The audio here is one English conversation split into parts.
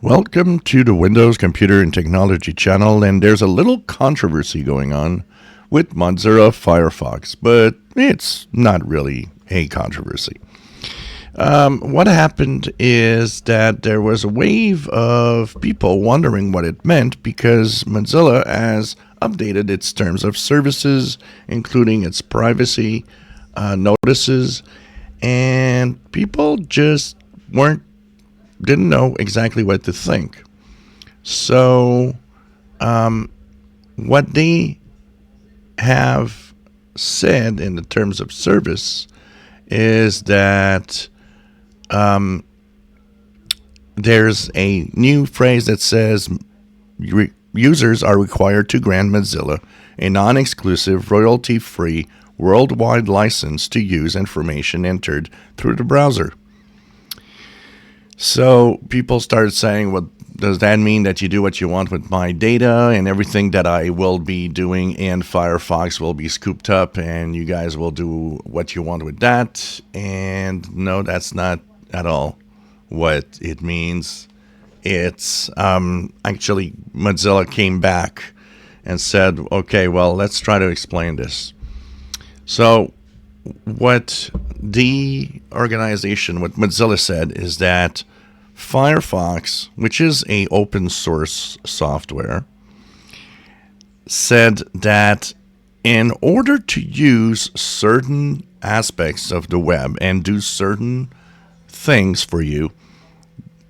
Welcome to the Windows Computer and Technology channel, and there's a little controversy going on with Mozilla Firefox, but it's not really a controversy. What happened is that there was a wave of people wondering what it meant because Mozilla has updated its terms of services, including its privacy notices, and people just didn't know exactly what to think. So, what they have said in the terms of service is that there's a new phrase that says users are required to grant Mozilla a non-exclusive, royalty-free, worldwide license to use information entered through the browser. So people started saying, well, does that mean that you do what you want with my data and everything that I will be doing in Firefox will be scooped up and you guys will do what you want with that? And no, that's not at all what it means. It's actually Mozilla came back and said, okay, well, let's try to explain this. So what the organization, what Mozilla said, is that Firefox, which is a open source software, said that in order to use certain aspects of the web and do certain things for you,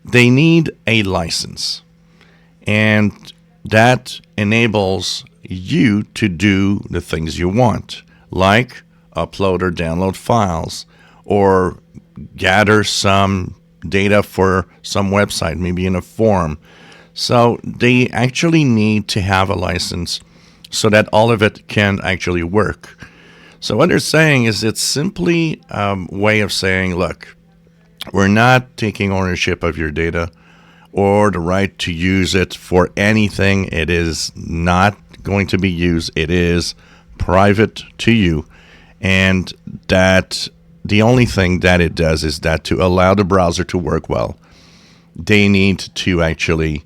they need a license. And that enables you to do the things you want, like upload or download files, or gather some data for some website, maybe in a form. So they actually need to have a license so that all of it can actually work. So what they're saying is it's simply a way of saying, look, we're not taking ownership of your data or the right to use it for anything. It is not going to be used. It is private to you. And that the only thing that it does is that to allow the browser to work well, they need to actually,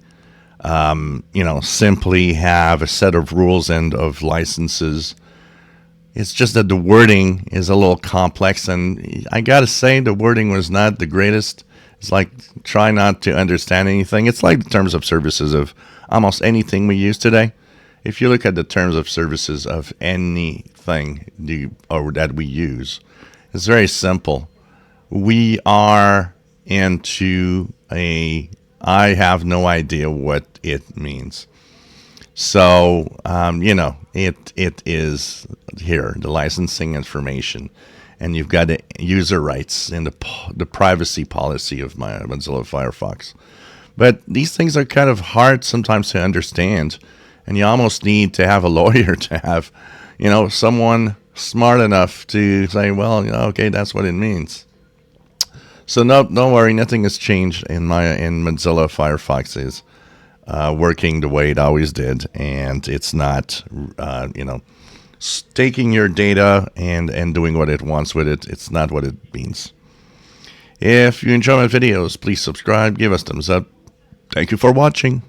simply have a set of rules and of licenses. It's just that the wording is a little complex, and I gotta say the wording was not the greatest. It's like try not to understand anything. It's like the terms of services of almost anything we use today. If you look at the terms of services of anything that we use, it's very simple. We are into I have no idea what it means. So, it is here, the licensing information. And you've got the user rights and the privacy policy of my Mozilla Firefox. But these things are kind of hard sometimes to understand. And you almost need to have a lawyer to have, someone smart enough to say, well, okay, that's what it means. So no, don't worry, nothing has changed in Mozilla Firefox is working the way it always did, and it's not, taking your data and doing what it wants with it. It's not what it means. If you enjoy my videos, please subscribe, give us thumbs up. Thank you for watching.